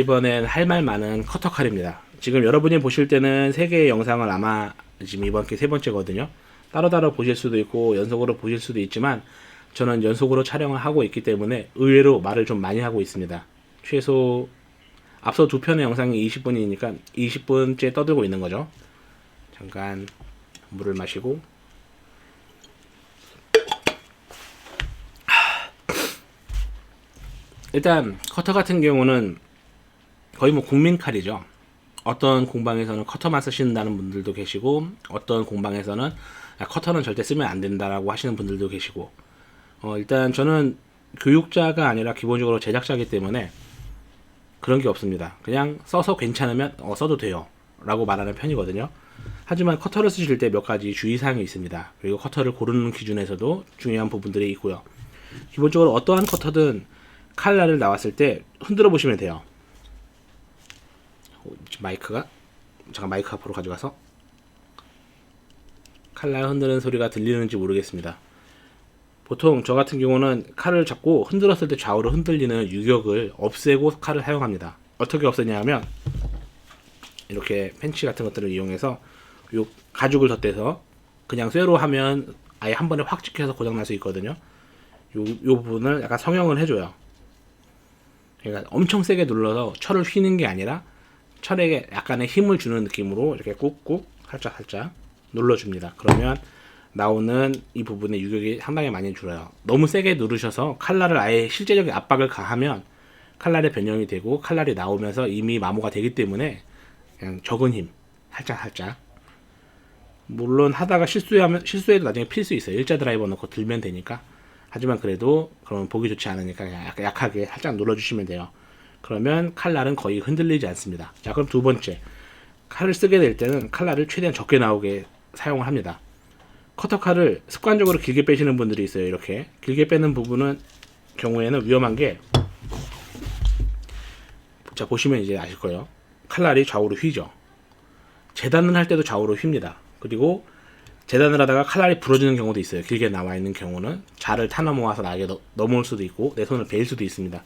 이번엔 할 말 많은 커터칼입니다. 지금 여러분이 보실 때는 3개의 영상을 아마 지금 이번 게 3번째거든요. 따로따로 보실 수도 있고 연속으로 보실 수도 있지만 저는 연속으로 촬영을 하고 있기 때문에 의외로 말을 좀 많이 하고 있습니다. 최소 앞서 2편의 영상이 20분이니까 20분째 떠들고 있는 거죠. 잠깐 물을 마시고. 일단 커터 같은 경우는 거의 뭐 국민칼이죠. 어떤 공방에서는 커터만 쓰신다는 분들도 계시고, 어떤 공방에서는 커터는 절대 쓰면 안 된다라고 하시는 분들도 계시고, 일단 저는 교육자가 아니라 기본적으로 제작자이기 때문에 그런 게 없습니다. 그냥 써서 괜찮으면 써도 돼요 라고 말하는 편이거든요. 하지만 커터를 쓰실 때 몇 가지 주의사항이 있습니다. 그리고 커터를 고르는 기준에서도 중요한 부분들이 있고요. 기본적으로 어떠한 커터든 칼날을 나왔을 때 흔들어 보시면 돼요. 마이크가 잠깐 마이크 앞으로 가져가서 칼날 흔드는 소리가 들리는지 모르겠습니다. 보통 저 같은 경우는 칼을 잡고 흔들었을 때 좌우로 흔들리는 유격을 없애고 칼을 사용합니다. 어떻게 없애냐 하면 이렇게 펜치 같은 것들을 이용해서 요 가죽을 덧대서 그냥 쇠로 하면 아예 한 번에 확 찍혀서 고장날 수 있거든요. 요 부분을 약간 성형을 해줘요. 그러니까 엄청 세게 눌러서 철을 휘는 게 아니라 철에 약간의 힘을 주는 느낌으로 이렇게 꾹꾹 살짝 눌러줍니다. 그러면 나오는 이 부분의 유격이 상당히 많이 줄어요. 너무 세게 누르셔서 칼날을 아예 실제적인 압박을 가하면 칼날의 변형이 되고 칼날이 나오면서 이미 마모가 되기 때문에 그냥 적은 힘 살짝 물론 하다가 실수해도 나중에 필 수 있어요. 일자 드라이버 넣고 들면 되니까. 하지만 그래도 그러면 보기 좋지 않으니까 그냥 약하게 살짝 눌러주시면 돼요. 그러면 칼날은 거의 흔들리지 않습니다. 자, 그럼 두 번째, 칼을 쓰게 될 때는 칼날을 최대한 적게 나오게 사용을 합니다. 커터칼을 습관적으로 길게 빼시는 분들이 있어요. 이렇게 길게 빼는 부분은 경우에는 위험한 게, 자 보시면 이제 아실 거예요. 칼날이 좌우로 휘죠. 재단을 할 때도 좌우로 휩니다. 그리고 재단을 하다가 칼날이 부러지는 경우도 있어요. 길게 나와 있는 경우는 자를 타너 모아서 나에게 넘어올 수도 있고 내 손을 베일 수도 있습니다.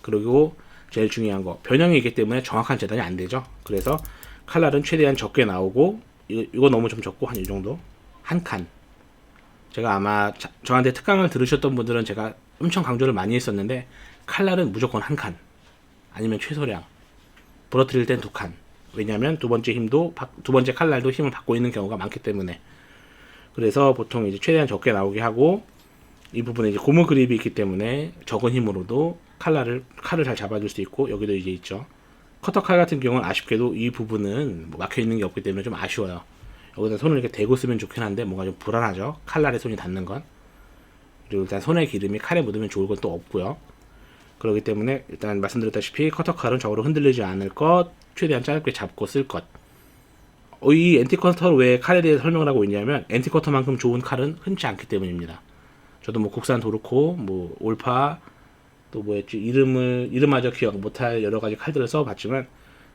그리고 제일 중요한 거, 변형이 있기 때문에 정확한 재단이 안 되죠. 그래서 칼날은 최대한 적게 나오고, 이거 너무 좀 적고 한 이 정도, 한 칸. 제가 아마 저한테 특강을 들으셨던 분들은 제가 엄청 강조를 많이 했었는데, 칼날은 무조건 한 칸, 아니면 최소량, 부러뜨릴 땐 2칸. 왜냐하면 두 번째 칼날도 힘을 받고 있는 경우가 많기 때문에. 그래서 보통 이제 최대한 적게 나오게 하고, 이 부분에 이제 고무 그립이 있기 때문에 적은 힘으로도 칼을 잘 잡아줄 수 있고, 여기도 이제 있죠. 커터칼 같은 경우는 아쉽게도 이 부분은 뭐 막혀 있는 게 없기 때문에 좀 아쉬워요. 여기다 손을 이렇게 대고 쓰면 좋긴 한데 뭔가 좀 불안하죠. 칼날에 손이 닿는 건. 그리고 일단 손에 기름이 칼에 묻으면 좋을 건 또 없고요. 그렇기 때문에 일단 말씀드렸다시피 커터칼은 적으로 흔들리지 않을 것, 최대한 짧게 잡고 쓸 것. 이 엔티커터 왜 칼에 대해 설명을 하고 있냐면, 엔티커터만큼 좋은 칼은 흔치 않기 때문입니다. 저도 뭐 국산 도르코, 뭐 올파, 또 뭐였지, 이름마저 기억 못할 여러 가지 칼들을 써봤지만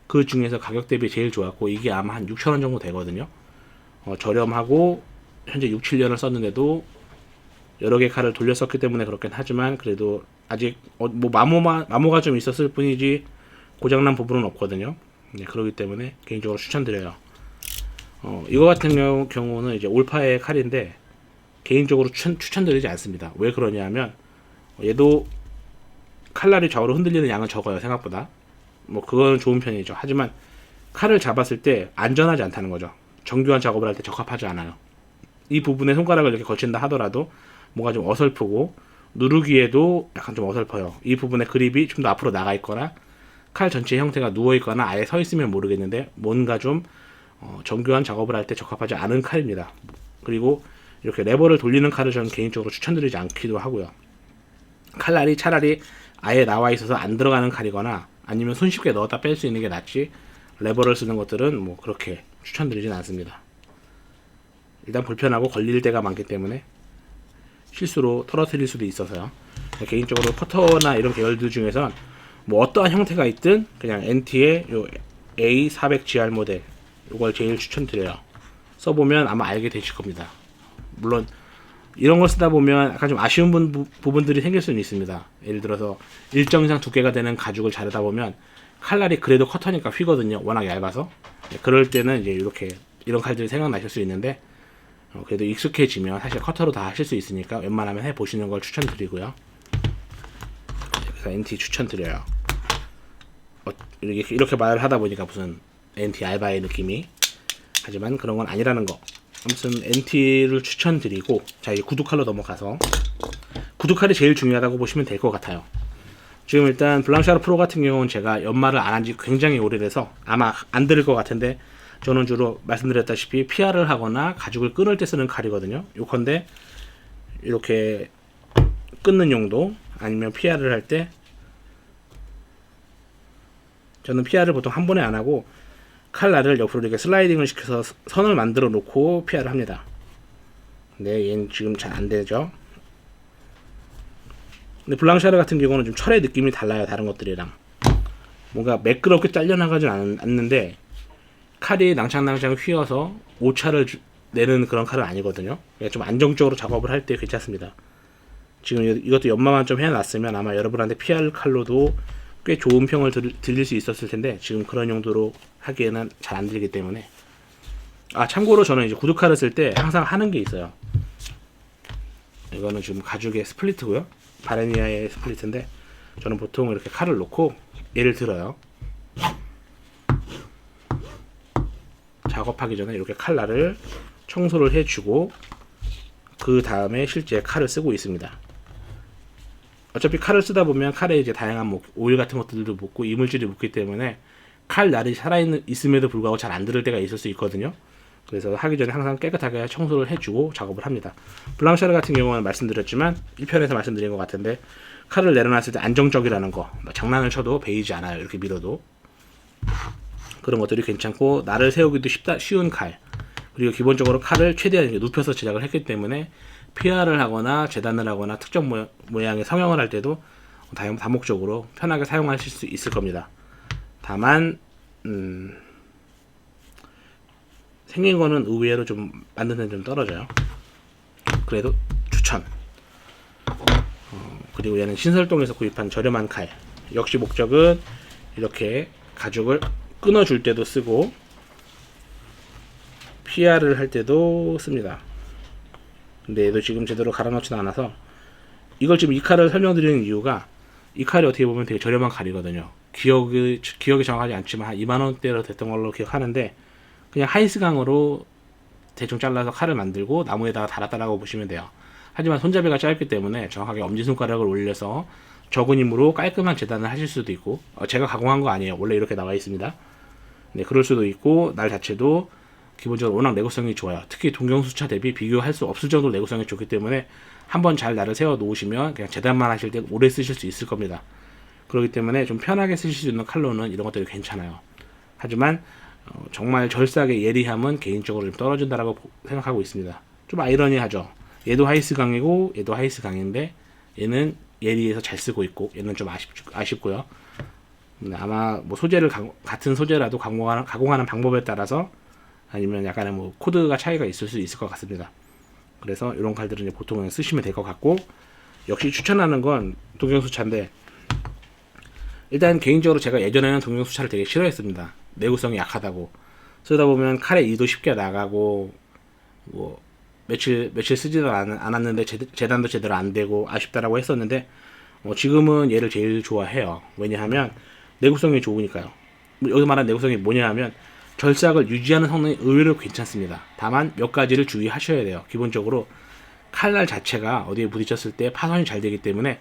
그 중에서 가격 대비 제일 좋았고, 이게 아마 한 6,000원 정도 되거든요. 저렴하고 현재 6, 7년을 썼는데도 여러 개 칼을 돌렸었기 때문에 그렇긴 하지만 그래도 아직 뭐 마모가 좀 있었을 뿐이지 고장난 부분은 없거든요. 네, 그렇기 때문에 개인적으로 추천드려요. 이거 같은 경우는 이제 올파의 칼인데 개인적으로 추천드리지 않습니다. 왜 그러냐면 얘도 칼날이 좌우로 흔들리는 양은 적어요. 생각보다. 뭐 그건 좋은 편이죠. 하지만 칼을 잡았을 때 안전하지 않다는 거죠. 정교한 작업을 할 때 적합하지 않아요. 이 부분에 손가락을 이렇게 걸친다 하더라도 뭔가 좀 어설프고 누르기에도 약간 좀 어설퍼요. 이 부분에 그립이 좀 더 앞으로 나가 있거나 칼 전체 형태가 누워 있거나 아예 서 있으면 모르겠는데 뭔가 좀 정교한 작업을 할 때 적합하지 않은 칼입니다. 그리고 이렇게 레버를 돌리는 칼을 저는 개인적으로 추천드리지 않기도 하고요. 칼날이 차라리 아예 나와 있어서 안 들어가는 칼이거나 아니면 손쉽게 넣었다 뺄 수 있는 게 낫지, 레버를 쓰는 것들은 뭐 그렇게 추천드리진 않습니다. 일단 불편하고 걸릴 때가 많기 때문에 실수로 떨어뜨릴 수도 있어서요. 개인적으로 커터나 이런 계열들 중에선 뭐 어떠한 형태가 있든 그냥 NT의 요 A400GR 모델, 이걸 제일 추천드려요. 써보면 아마 알게 되실 겁니다. 물론 이런 걸 쓰다 보면 약간 좀 아쉬운 부분들이 생길 수는 있습니다. 예를 들어서 일정 이상 두께가 되는 가죽을 자르다 보면 칼날이 그래도 커터니까 휘거든요. 워낙 얇아서. 그럴 때는 이제 이렇게 이런 칼들이 생각나실 수 있는데 그래도 익숙해지면 사실 커터로 다 하실 수 있으니까 웬만하면 해보시는 걸 추천드리고요. 그래서 NT 추천드려요. 이렇게 말을 하다 보니까 무슨 NT 알바의 느낌이, 하지만 그런 건 아니라는 거. 아무튼 NT를 추천드리고, 자 이제 구두칼로 넘어가서, 구두칼이 제일 중요하다고 보시면 될 것 같아요. 지금 일단 블랑샤르 프로 같은 경우는 제가 연마를 안 한 지 굉장히 오래돼서 아마 안 들을 것 같은데, 저는 주로 말씀드렸다시피 PR을 하거나 가죽을 끊을 때 쓰는 칼이거든요. 요컨대 이렇게 끊는 용도, 아니면 PR을 할 때, 저는 PR을 보통 한 번에 안 하고 칼날을 옆으로 이렇게 슬라이딩을 시켜서 선을 만들어 놓고 PR을 합니다. 근데 얘는 지금 잘 안 되죠. 근데 블랑샤르 같은 경우는 좀 철의 느낌이 달라요, 다른 것들이랑. 뭔가 매끄럽게 잘려나가진 않는데 칼이 낭창낭창 휘어서 오차를 내는 그런 칼은 아니거든요. 그러니까 좀 안정적으로 작업을 할 때 괜찮습니다. 지금 이것도 연마만 좀 해놨으면 아마 여러분한테 PR 칼로도 꽤 좋은 평을 드릴 수 있었을 텐데, 지금 그런 용도로 하기에는 잘 안 들기 때문에. 참고로 저는 이제 구두칼을 쓸 때 항상 하는 게 있어요. 이거는 지금 가죽의 스플리트고요. 바레니아의 스플리트인데, 저는 보통 이렇게 칼을 놓고 얘를 들어요. 작업하기 전에 이렇게 칼날을 청소를 해주고 그 다음에 실제 칼을 쓰고 있습니다. 어차피 칼을 쓰다 보면 칼에 이제 다양한 오일 같은 것들도 묻고 이물질이 묻기 때문에 칼날이 있음에도 불구하고 잘 안 들을 때가 있을 수 있거든요. 그래서 하기 전에 항상 깨끗하게 청소를 해주고 작업을 합니다. 블랑샤르 같은 경우는 말씀드렸지만 1편에서 말씀드린 것 같은데, 칼을 내려놨을 때 안정적이라는 거, 장난을 쳐도 베이지 않아요. 이렇게 밀어도. 그런 것들이 괜찮고, 날을 세우기도 쉬운 칼, 그리고 기본적으로 칼을 최대한 눕혀서 제작을 했기 때문에 PR을 하거나 재단을 하거나 특정 모양의 성형을 할 때도 다목적으로 편하게 사용하실 수 있을 겁니다. 다만 생긴 거는 의외로 좀 만드는 데는 좀 떨어져요. 그래도 추천. 그리고 얘는 신설동에서 구입한 저렴한 칼. 역시 목적은 이렇게 가죽을 끊어줄 때도 쓰고 PR을 할 때도 씁니다. 근데 얘도 지금 제대로 갈아놓지는 않아서, 이걸 지금 이 칼을 설명드리는 이유가, 이 칼이 어떻게 보면 되게 저렴한 칼이거든요. 기억이 정확하지 않지만 한 2만원대로 됐던 걸로 기억하는데, 그냥 하이스강으로 대충 잘라서 칼을 만들고 나무에다가 달았다라고 보시면 돼요. 하지만 손잡이가 짧기 때문에 정확하게 엄지손가락을 올려서 적은 힘으로 깔끔한 재단을 하실 수도 있고, 제가 가공한 거 아니에요. 원래 이렇게 나와 있습니다. 네, 그럴 수도 있고, 날 자체도 기본적으로 워낙 내구성이 좋아요. 특히 동경수차 대비 비교할 수 없을 정도로 내구성이 좋기 때문에 한번 잘 날을 세워 놓으시면 그냥 재단만 하실 때 오래 쓰실 수 있을 겁니다. 그렇기 때문에 좀 편하게 쓰실 수 있는 칼로는 이런 것들이 괜찮아요. 하지만 정말 절삭의 예리함은 개인적으로 좀 떨어진다라고 생각하고 있습니다. 좀 아이러니하죠. 얘도 하이스 강이고 얘도 하이스 강인데 얘는 예리해서 잘 쓰고 있고 얘는 좀 아쉽고요. 아마 소재를 같은 소재라도 가공하는 방법에 따라서 아니면 약간의 코드가 차이가 있을 수 있을 것 같습니다. 그래서 이런 칼들은 보통 쓰시면 될 것 같고, 역시 추천하는 건 동경수차인데, 일단 개인적으로 제가 예전에는 동경수차를 되게 싫어했습니다. 내구성이 약하다고. 쓰다 보면 칼의 이도 쉽게 나가고 며칠 쓰지도 않았는데 재단도 제대로 안 되고 아쉽다라고 했었는데, 지금은 얘를 제일 좋아해요. 왜냐하면 내구성이 좋으니까요. 여기 말하는 내구성이 뭐냐 하면 절삭을 유지하는 성능이 의외로 괜찮습니다. 다만 몇 가지를 주의하셔야 돼요. 기본적으로 칼날 자체가 어디에 부딪혔을 때 파손이 잘 되기 때문에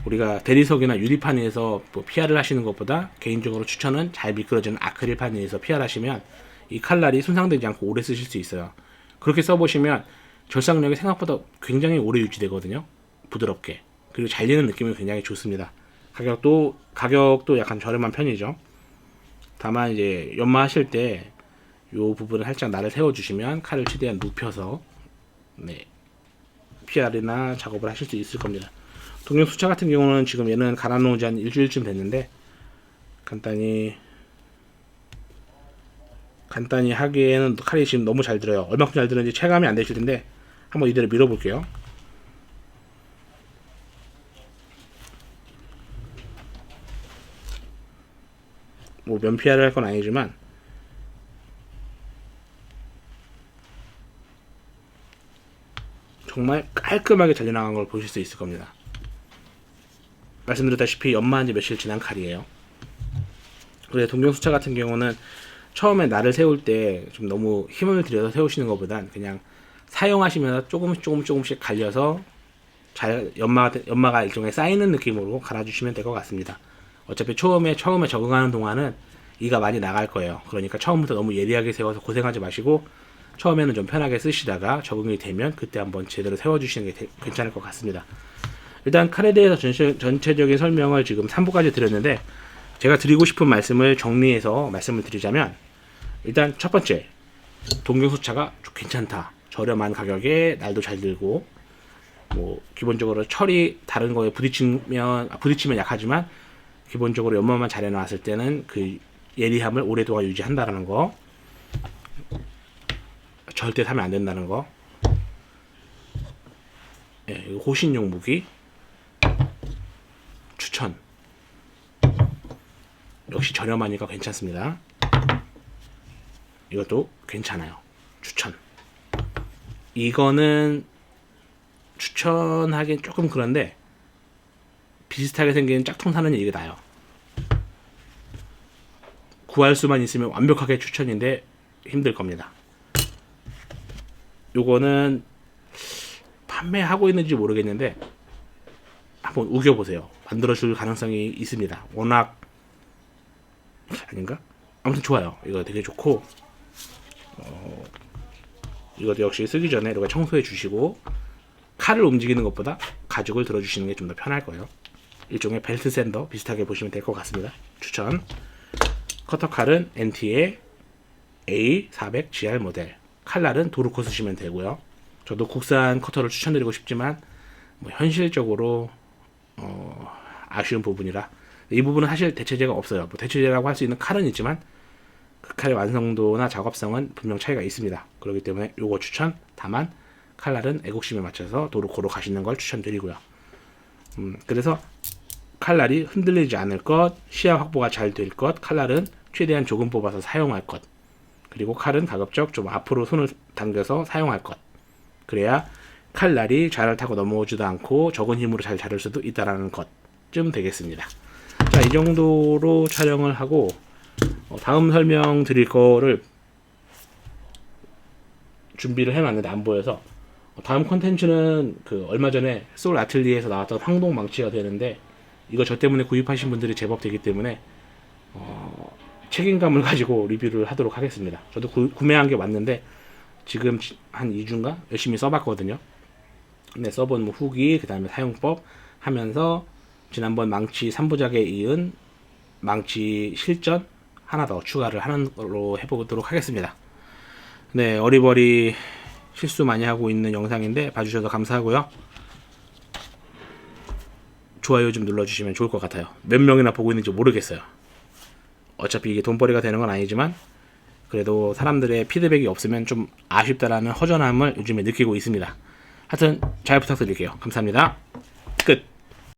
우리가 대리석이나 유리판 위에서 PR을 하시는 것보다 개인적으로 추천은 잘 미끄러지는 아크릴판 위에서 PR 하시면 이 칼날이 손상되지 않고 오래 쓰실 수 있어요. 그렇게 써보시면 절삭력이 생각보다 굉장히 오래 유지되거든요. 부드럽게. 그리고 잘리는 느낌이 굉장히 좋습니다. 가격도 약간 저렴한 편이죠. 다만 이제 연마하실 때 이 부분을 살짝 날을 세워주시면 칼을 최대한 눕혀서 PR이나 작업을 하실 수 있을 겁니다. 동경수차 같은 경우는 지금 얘는 갈아놓은 지 한 일주일쯤 됐는데 간단히 하기에는 칼이 지금 너무 잘 들어요. 얼마큼 잘 들었는지 체감이 안 되실 텐데 한번 이대로 밀어볼게요. 뭐 면피하를 할 건 아니지만 정말 깔끔하게 잘려나간 걸 보실 수 있을 겁니다. 말씀드렸다시피 연마한 지 며칠 지난 칼이에요. 그래서 동경수차 같은 경우는 처음에 날을 세울 때 좀 너무 힘을 들여서 세우시는 것보단 그냥 사용하시면서 조금씩 갈려서 잘 연마가 일종의 쌓이는 느낌으로 갈아주시면 될 것 같습니다. 어차피 처음에 적응하는 동안은 이가 많이 나갈 거예요. 그러니까 처음부터 너무 예리하게 세워서 고생하지 마시고 처음에는 좀 편하게 쓰시다가 적응이 되면 그때 한번 제대로 세워주시는 게 괜찮을 것 같습니다. 일단 칼에 대해서 전체적인 설명을 지금 3부까지 드렸는데 제가 드리고 싶은 말씀을 정리해서 말씀을 드리자면 일단 첫 번째, 동경수차가 괜찮다. 저렴한 가격에 날도 잘 들고 뭐 기본적으로 철이 다른 거에 부딪히면 약하지만 기본적으로 연마만 잘 해놨을 때는 그 예리함을 오랫동안 유지한다라는 거, 절대 사면 안 된다는 거. 예, 호신용 무기 추천. 역시 저렴하니까 괜찮습니다. 이것도 괜찮아요. 추천. 이거는 추천하기엔 조금 그런데 비슷하게 생긴 짝퉁 사는 이게 나요. 구할 수만 있으면 완벽하게 추천인데 힘들 겁니다. 요거는 판매하고 있는지 모르겠는데 한번 우겨보세요. 만들어줄 가능성이 있습니다. 워낙 아닌가? 아무튼 좋아요. 이거 되게 좋고 이것도 역시 쓰기 전에 이렇게 청소해 주시고 칼을 움직이는 것보다 가죽을 들어주시는 게 좀 더 편할 거예요. 일종의 벨트 샌더 비슷하게 보시면 될 것 같습니다. 추천. 커터 칼은 NT의 A400GR 모델. 칼날은 도르코 쓰시면 되고요. 저도 국산 커터를 추천드리고 싶지만 뭐 현실적으로 아쉬운 부분이라 이 부분은 사실 대체제가 없어요. 뭐 대체제라고 할 수 있는 칼은 있지만 그 칼의 완성도나 작업성은 분명 차이가 있습니다. 그렇기 때문에 요거 추천. 다만 칼날은 애국심에 맞춰서 도르코로 가시는 걸 추천드리고요. 그래서 칼날이 흔들리지 않을 것, 시야 확보가 잘 될 것, 칼날은 최대한 조금 뽑아서 사용할 것, 그리고 칼은 가급적 좀 앞으로 손을 당겨서 사용할 것. 그래야 칼날이 자를 타고 넘어오지도 않고 적은 힘으로 잘 자를 수도 있다라는 것쯤 되겠습니다. 자, 이 정도로 촬영을 하고 다음 설명 드릴 거를 준비를 해놨는데 안 보여서 다음 컨텐츠는 그 얼마 전에 소울 아틀리에에서 나왔던 황동 망치가 되는데 이거 저 때문에 구입하신 분들이 제법 되기 때문에 책임감을 가지고 리뷰를 하도록 하겠습니다. 저도 구매한 게 왔는데 지금 한 2주인가 열심히 써봤거든요. 근데 써본 뭐 후기, 그 다음에 사용법 하면서 지난번 망치 3부작에 이은 망치 실전 하나 더 추가를 하는 걸로 해보도록 하겠습니다. 네, 어리버리 실수 많이 하고 있는 영상인데 봐주셔서 감사하고요. 좋아요 좀 눌러주시면 좋을 것 같아요. 몇 명이나 보고 있는지 모르겠어요. 어차피 이게 돈벌이가 되는 건 아니지만 그래도 사람들의 피드백이 없으면 좀 아쉽다라는 허전함을 요즘에 느끼고 있습니다. 하여튼 잘 부탁드릴게요. 감사합니다. 끝.